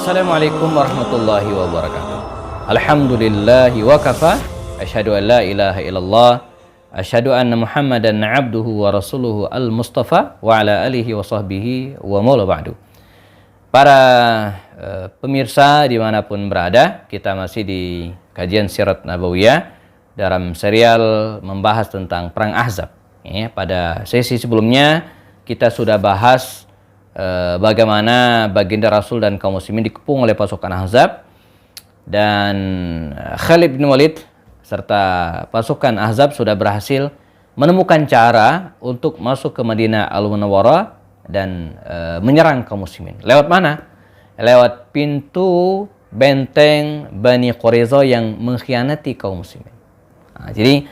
Assalamualaikum warahmatullahi wabarakatuh. Alhamdulillahi wa kafa. Asyhadu an la ilaha illallah. Asyhadu anna Muhammadan abduhu wa rasuluhu al-Mustafa wa ala alihi wa sahbihi wa maula ba'du. Para pemirsa dimanapun berada, kita masih di kajian Sirat Nabawiyah dalam serial membahas tentang Perang Ahzab. Ya, pada sesi sebelumnya kita sudah bahas bagaimana baginda Rasul dan kaum muslimin dikepung oleh pasukan Ahzab, dan Khalid bin Walid serta pasukan Ahzab sudah berhasil menemukan cara untuk masuk ke Madinah Al-Munawwarah dan menyerang kaum muslimin. Lewat mana? Lewat pintu benteng Bani Quraiza yang mengkhianati kaum muslimin. Nah, jadi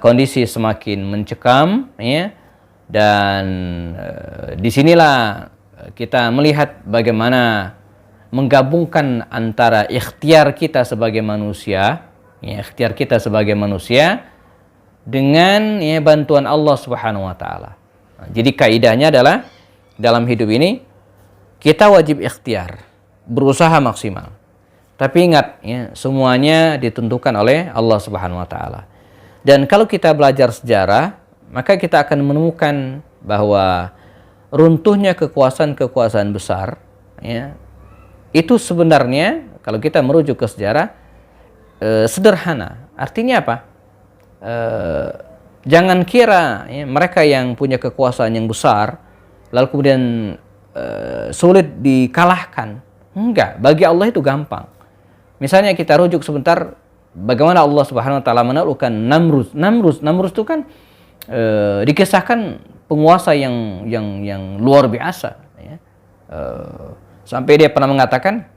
kondisi semakin mencekam, ya, dan disinilah kita melihat bagaimana menggabungkan antara ikhtiar kita sebagai manusia, ya, ikhtiar kita sebagai manusia dengan, ya, bantuan Allah Subhanahu wa taala. Nah, jadi kaidahnya adalah dalam hidup ini kita wajib ikhtiar, berusaha maksimal. Tapi ingat, ya, semuanya ditentukan oleh Allah Subhanahu wa taala. Dan kalau kita belajar sejarah, maka kita akan menemukan bahwa runtuhnya kekuasaan-kekuasaan besar, ya, itu sebenarnya kalau kita merujuk ke sejarah sederhana. Artinya apa? Jangan kira, ya, mereka yang punya kekuasaan yang besar lalu kemudian sulit dikalahkan. Enggak, bagi Allah itu gampang. Misalnya kita rujuk sebentar bagaimana Allah Subhanahu wa taala menaklukkan Namrud. Namrud itu kan dikisahkan penguasa yang luar biasa, ya. Sampai dia pernah mengatakan,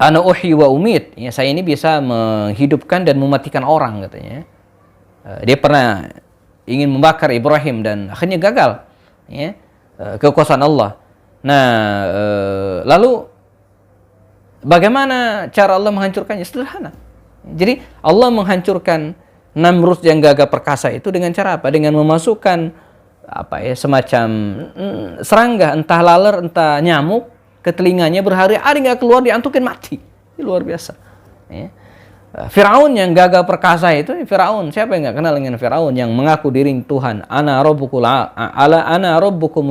ana uhyi wa umit, ya, saya ini bisa menghidupkan dan mematikan orang, katanya. Dia pernah ingin membakar Ibrahim dan akhirnya gagal, ya, kekuasaan Allah. Nah, lalu bagaimana cara Allah menghancurkannya? Sederhana. Jadi Allah menghancurkan Namrud yang gagah perkasa itu dengan cara apa? Dengan memasukkan semacam serangga, entah laler, entah nyamuk, ke telinganya berhari-hari nggak keluar, diantukin mati. Ini luar biasa, ya. Firaun yang gagah perkasa itu, Firaun, siapa yang nggak kenal dengan Firaun yang mengaku diri Tuhan? Ana rabbukumul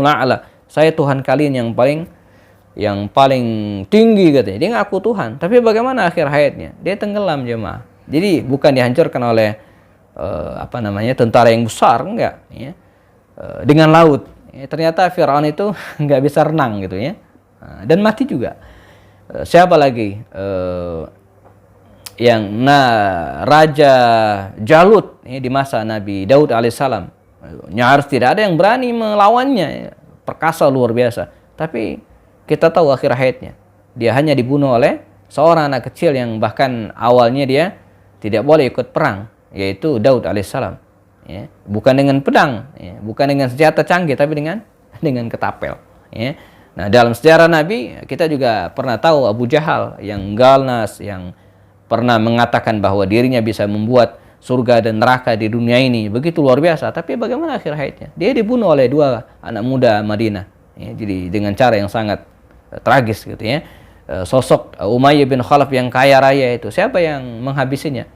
a'la. Saya Tuhan kalian yang paling tinggi, katanya. Dia ngaku Tuhan, tapi bagaimana akhir hayatnya? Dia tenggelam, jemaah. Jadi bukan dihancurkan oleh tentara yang besar, enggak, ya. Dengan laut, ya, ternyata Firaun itu nggak bisa renang, gitu, ya, dan mati juga. Siapa lagi Raja Jalut, ya, di masa Nabi Daud alaihissalam, nyaris tidak ada yang berani melawannya, ya. Perkasa luar biasa, tapi kita tahu akhir hayatnya dia hanya dibunuh oleh seorang anak kecil yang bahkan awalnya dia tidak boleh ikut perang, yaitu Daud alaihissalam. Ya, bukan dengan pedang, ya, bukan dengan senjata canggih, tapi dengan ketapel, ya. Nah, dalam sejarah Nabi kita juga pernah tahu Abu Jahal yang ganas, yang pernah mengatakan bahwa dirinya bisa membuat surga dan neraka di dunia ini, begitu luar biasa. Tapi bagaimana akhir hayatnya? Dia dibunuh oleh dua anak muda Madinah, ya, jadi dengan cara yang sangat tragis, gitu, ya. Sosok Umayyah bin Khalaf yang kaya raya itu, siapa yang menghabisinya?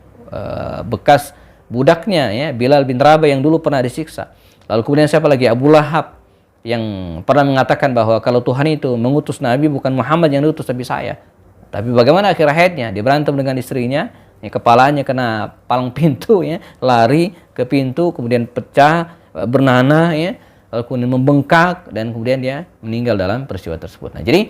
Bekas budaknya, ya, Bilal bin Rabah yang dulu pernah disiksa. Lalu kemudian siapa lagi? Abu Lahab yang pernah mengatakan bahwa kalau Tuhan itu mengutus Nabi, bukan Muhammad yang diutus tapi saya. Tapi bagaimana akhir hayatnya? Dia berantem dengan istrinya, ya, kepalanya kena palang pintu, ya, lari ke pintu, kemudian pecah, bernanah, ya, lalu kemudian membengkak, dan kemudian dia meninggal dalam peristiwa tersebut. Nah, jadi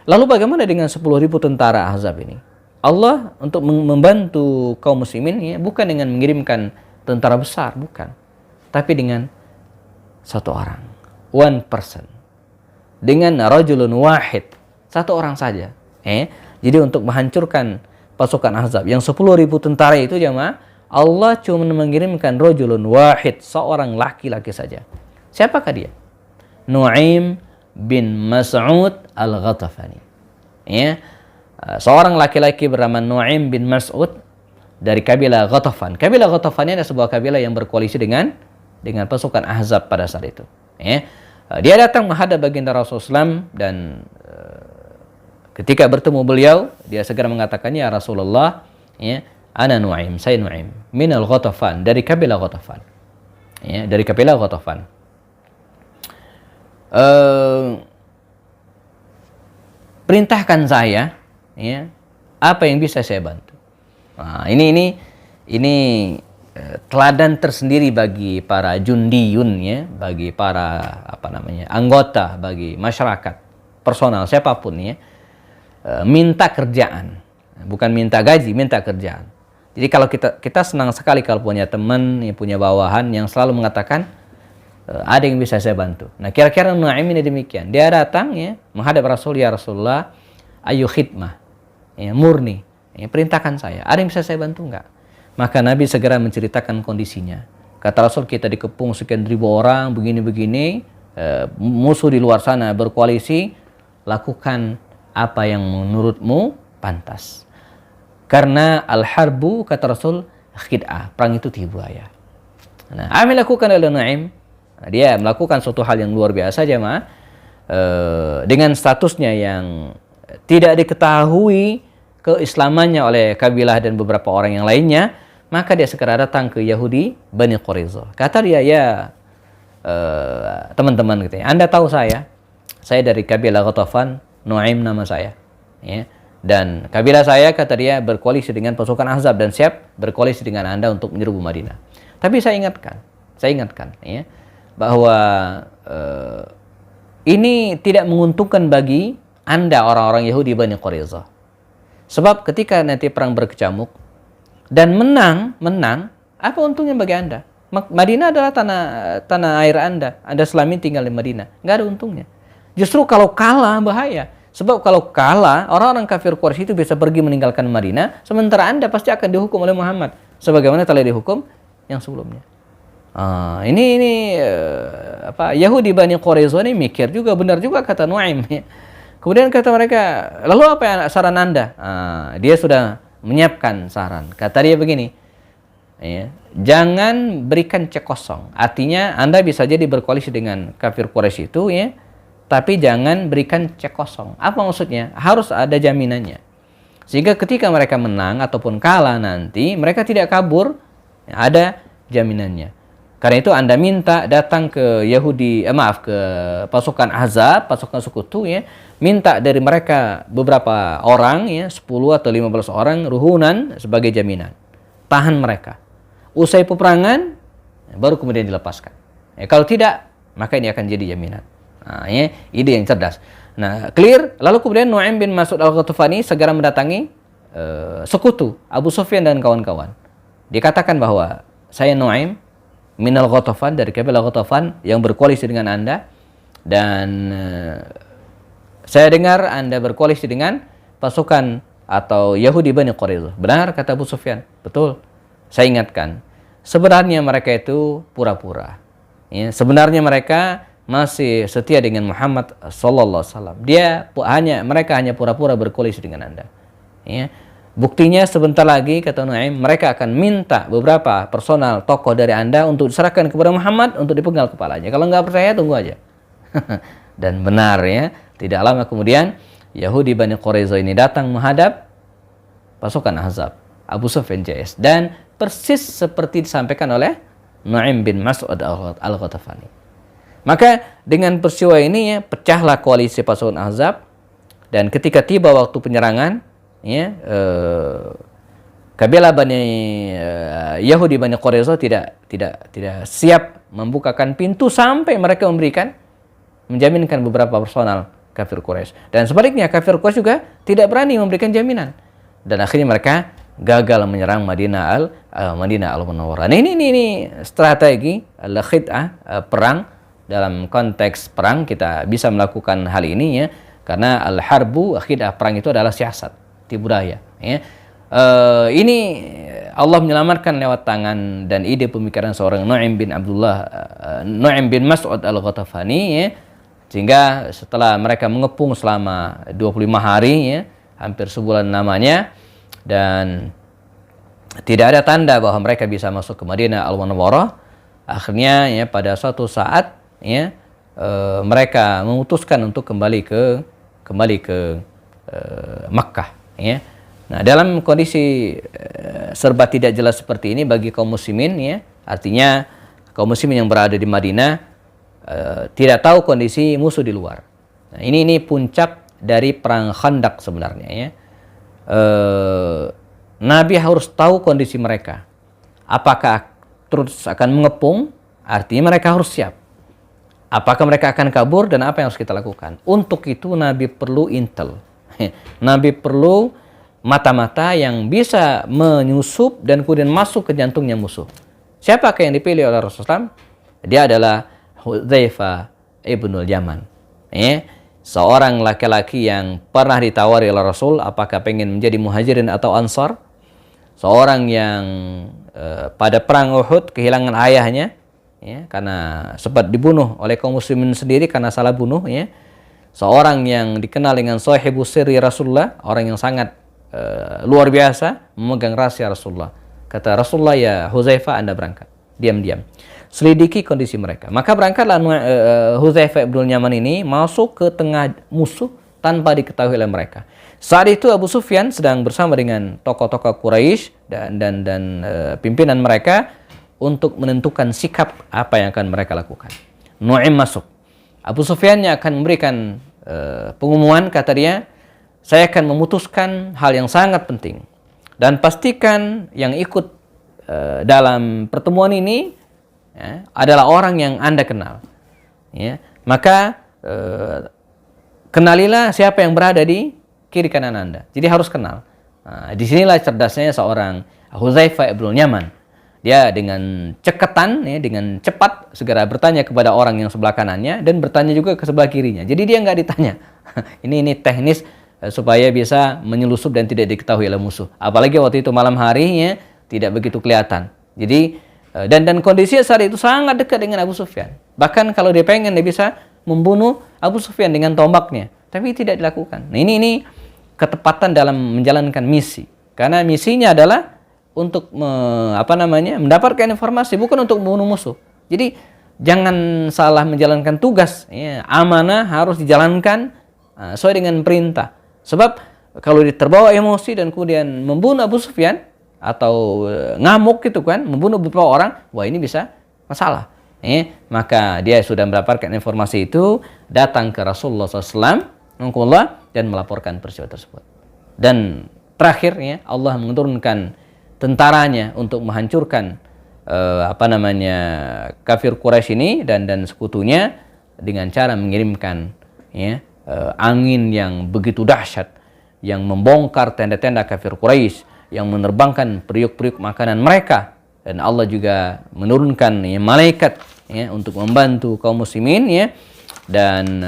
lalu bagaimana dengan 10.000 tentara Ahzab ini? Allah untuk membantu kaum muslimin, ya, bukan dengan mengirimkan tentara besar, bukan, tapi dengan satu orang, one person, dengan rajulun wahid, satu orang saja. Jadi untuk menghancurkan pasukan Ahzab yang 10.000 tentara itu, jemaah, Allah cuma mengirimkan rajulun wahid, seorang laki-laki saja. Siapakah dia? Nu'aim bin Mas'ud al-Ghatafani, ya. Seorang laki-laki bernama Nu'aim bin Mas'ud dari kabilah Ghatafan. Kabilah Ghatafan ini adalah sebuah kabilah yang berkoalisi dengan pasukan Ahzab pada saat itu. Ya. Dia datang menghadap baginda Rasulullah SAW dan Ketika bertemu beliau, dia segera mengatakan, ya Rasulullah, ya, ana Nu'aim, saya Nu'aim, minal Ghatafan, dari kabilah Ghatafan. Ya, dari kabilah Ghatafan. Perintahkan saya, ya, apa yang bisa saya bantu. Nah, ini teladan tersendiri bagi para jundiyun, ya, bagi para anggota, bagi masyarakat, personal siapapun, ya, minta kerjaan, bukan minta gaji, minta kerjaan. Jadi kalau kita senang sekali kalau punya teman, ya, punya bawahan yang selalu mengatakan ada yang bisa saya bantu. Nah, kira-kira Nu'aim ini demikian. Dia datang, ya, menghadap Rasul, ya Rasulullah, ayu khidmah, ya, murni, ya, perintahkan saya. Ada yang bisa saya bantu enggak? Maka Nabi segera menceritakan kondisinya. Kata Rasul, kita dikepung sekian ribu orang, begini-begini, musuh di luar sana berkoalisi, lakukan apa yang menurutmu pantas. Karena al-harbu, kata Rasul, khid'ah, perang itu tipu daya. Nah, apa yang dilakukan oleh Nu'aim? Nah, dia melakukan suatu hal yang luar biasa, jemaah, dengan statusnya yang tidak diketahui keislamannya oleh kabilah dan beberapa orang yang lainnya, maka dia segera datang ke Yahudi Bani Quraiza. Kata dia, ya teman-teman, gitu ya, Anda tahu saya dari kabilah Ghatafan, Nu'aim nama saya, ya. Dan kabilah saya, kata dia, berkoalisi dengan pasukan Ahzab dan siap berkoalisi dengan Anda untuk menyerbu Madinah. Tapi saya ingatkan, ya, bahwa ini tidak menguntungkan bagi Anda orang-orang Yahudi Bani Quraiza. Sebab ketika nanti perang berkecamuk dan menang, apa untungnya bagi Anda? Madinah adalah tanah air Anda. Anda selama ini tinggal di Madinah. Nggak ada untungnya. Justru kalau kalah, bahaya. Sebab kalau kalah, orang-orang kafir Quraisy itu bisa pergi meninggalkan Madinah, sementara Anda pasti akan dihukum oleh Muhammad, sebagaimana telah dihukum yang sebelumnya. Yahudi Bani Quraiza ini mikir juga, benar juga kata Nu'aim. Kemudian kata mereka, lalu apa yang saran Anda? Dia sudah menyiapkan saran. Kata dia begini, ya, jangan berikan cek kosong. Artinya Anda bisa jadi berkoalisi dengan kafir Quraisy itu, ya, tapi jangan berikan cek kosong. Apa maksudnya? Harus ada jaminannya. Sehingga ketika mereka menang ataupun kalah nanti, mereka tidak kabur, ya, ada jaminannya. Karena itu Anda minta datang ke ke pasukan Ahzab, pasukan sekutu, ya, minta dari mereka beberapa orang, ya, 10 atau 15 orang ruhunan sebagai jaminan. Tahan mereka. Usai peperangan, baru kemudian dilepaskan. Ya, kalau tidak, maka ini akan jadi jaminan. Nah, ya, ide yang cerdas. Nah, clear. Lalu kemudian Nu'aim bin Mas'ud al-Ghatafani segera mendatangi sekutu Abu Sufyan dan kawan-kawan. Dikatakan bahwa saya Nu'aim minal Ghatafan, dari kabilah Ghatafan yang berkoalisi dengan Anda, dan saya dengar Anda berkoalisi dengan pasukan atau Yahudi Bani Quraiza. Benar, kata Abu Sufyan. Betul. Saya ingatkan, sebenarnya mereka itu pura-pura. Ya, sebenarnya mereka masih setia dengan Muhammad sallallahu alaihi wasallam. Mereka hanya pura-pura berkoalisi dengan Anda. Ya. Buktinya sebentar lagi, kata Nu'aim, mereka akan minta beberapa personal tokoh dari Anda untuk diserahkan kepada Muhammad untuk dipenggal kepalanya. Kalau nggak percaya, tunggu aja. Dan benar, ya, tidak lama kemudian Yahudi Bani Quraiza ini datang menghadap pasukan Ahzab, Abu Sufyan JS, dan persis seperti disampaikan oleh Nu'aim bin Mas'ud al-Ghatafani. Maka dengan peristiwa ini, ya, pecahlah koalisi pasukan Ahzab, dan ketika tiba waktu penyerangan, ya, kabilah Yahudi Bani Quraiza tidak siap membukakan pintu sampai mereka menjaminkan beberapa personal kafir Quraisy. Dan sebaliknya kafir Quraisy juga tidak berani memberikan jaminan. Dan akhirnya mereka gagal menyerang Madinah al-Munawwarah. Nah, ini strategi al-khid'ah, perang. Dalam konteks perang kita bisa melakukan hal ini, ya, karena al-harbu, khid'ah, perang itu adalah siasat, tipu daya, ya. Ini Allah menyelamatkan lewat tangan dan ide pemikiran seorang Nu'aim bin Mas'ud al-Ghatafani, ya, sehingga setelah mereka mengepung selama 25 hari, ya, hampir sebulan namanya, dan tidak ada tanda bahwa mereka bisa masuk ke Madinah al-Munawwarah, akhirnya, ya, pada suatu saat, ya, mereka memutuskan untuk kembali ke Makkah, ya. Nah, dalam kondisi serba tidak jelas seperti ini bagi kaum muslimin, ya, artinya kaum muslimin yang berada di Madinah tidak tahu kondisi musuh di luar. Nah, ini puncak dari perang Khandaq sebenarnya, ya. Nabi harus tahu kondisi mereka. Apakah terus akan mengepung? Artinya mereka harus siap. Apakah mereka akan kabur dan apa yang harus kita lakukan? Untuk itu Nabi perlu intel. Nabi perlu mata-mata yang bisa menyusup dan kemudian masuk ke jantungnya musuh. Siapakah yang dipilih oleh Rasulullah? Dia adalah Hudzaifah ibnul Yaman. Seorang laki-laki yang pernah ditawari oleh Rasul apakah pengen menjadi muhajirin atau ansar. Seorang yang pada perang Uhud kehilangan ayahnya, ya, karena sempat dibunuh oleh kaum muslimin sendiri karena salah bunuh, ya. Seorang yang dikenal dengan sahibus sirri Rasulullah, orang yang sangat luar biasa memegang rahasia Rasulullah. Kata Rasulullah, ya Hudzaifah, Anda berangkat diam-diam, selidiki kondisi mereka. Maka berangkatlah Hudzaifah ibnul Yaman ini masuk ke tengah musuh tanpa diketahui oleh mereka. Saat itu Abu Sufyan sedang bersama dengan tokoh-tokoh Quraisy dan pimpinan mereka untuk menentukan sikap apa yang akan mereka lakukan. Nu'aim masuk. Abu Sufyan akan memberikan pengumuman, kata dia, saya akan memutuskan hal yang sangat penting. Dan pastikan yang ikut dalam pertemuan ini, ya, adalah orang yang Anda kenal. Ya. Maka kenalilah siapa yang berada di kiri kanan Anda. Jadi harus kenal. Nah, disinilah cerdasnya seorang Hudzaifah ibnul Yaman. Dia dengan ceketan, ya, dengan cepat segera bertanya kepada orang yang sebelah kanannya dan bertanya juga ke sebelah kirinya. Jadi dia nggak ditanya. ini teknis supaya bisa menyelusup dan tidak diketahui oleh musuh. Apalagi waktu itu malam harinya tidak begitu kelihatan. Jadi dan kondisi saat itu sangat dekat dengan Abu Sufyan. Bahkan kalau dia pengen dia bisa membunuh Abu Sufyan dengan tombaknya, tapi tidak dilakukan. Nah, ini ketepatan dalam menjalankan misi. Karena misinya adalah untuk mendapatkan informasi, bukan untuk membunuh musuh. Jadi jangan salah menjalankan tugas, ya. Amanah harus dijalankan sesuai dengan perintah. Sebab kalau terbawa emosi dan kemudian membunuh Abu Sufyan atau ngamuk gitu kan, membunuh beberapa orang, wah ini bisa masalah. Maka dia sudah mendapatkan informasi itu, datang ke Rasulullah SAW dan melaporkan peristiwa tersebut. Dan terakhirnya Allah menurunkan tentaranya untuk menghancurkan kafir Quraisy ini dan sekutunya dengan cara mengirimkan, ya, angin yang begitu dahsyat yang membongkar tenda-tenda kafir Quraisy, yang menerbangkan periuk-periuk makanan mereka, dan Allah juga menurunkan, ya, malaikat, ya, untuk membantu kaum muslimin, ya, dan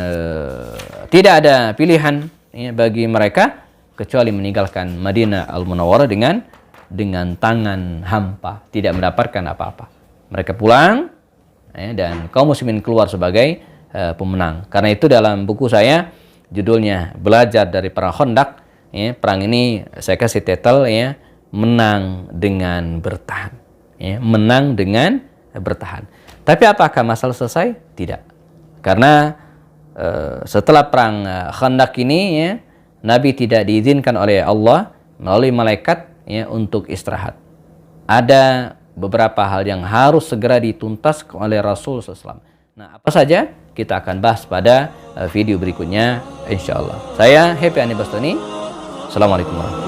tidak ada pilihan, ya, bagi mereka kecuali meninggalkan Madinah Al-Munawwarah dengan tangan hampa, tidak mendapatkan apa-apa. Mereka pulang, ya, dan kaum muslimin keluar sebagai pemenang. Karena itu dalam buku saya judulnya Belajar dari Perang Khandaq, ya, perang ini saya kasih titel, ya, menang dengan bertahan, ya, menang dengan bertahan. Tapi apakah masalah selesai? Tidak. Karena setelah perang Khandaq ini, ya, Nabi tidak diizinkan oleh Allah melalui malaikat, ya, untuk istirahat. Ada beberapa hal yang harus segera dituntas oleh Rasul SAW. Nah, apa saja kita akan bahas pada video berikutnya, insya Allah. Saya Happy Ani Bastoni. Assalamualaikum warahmatullahi wabarakatuh.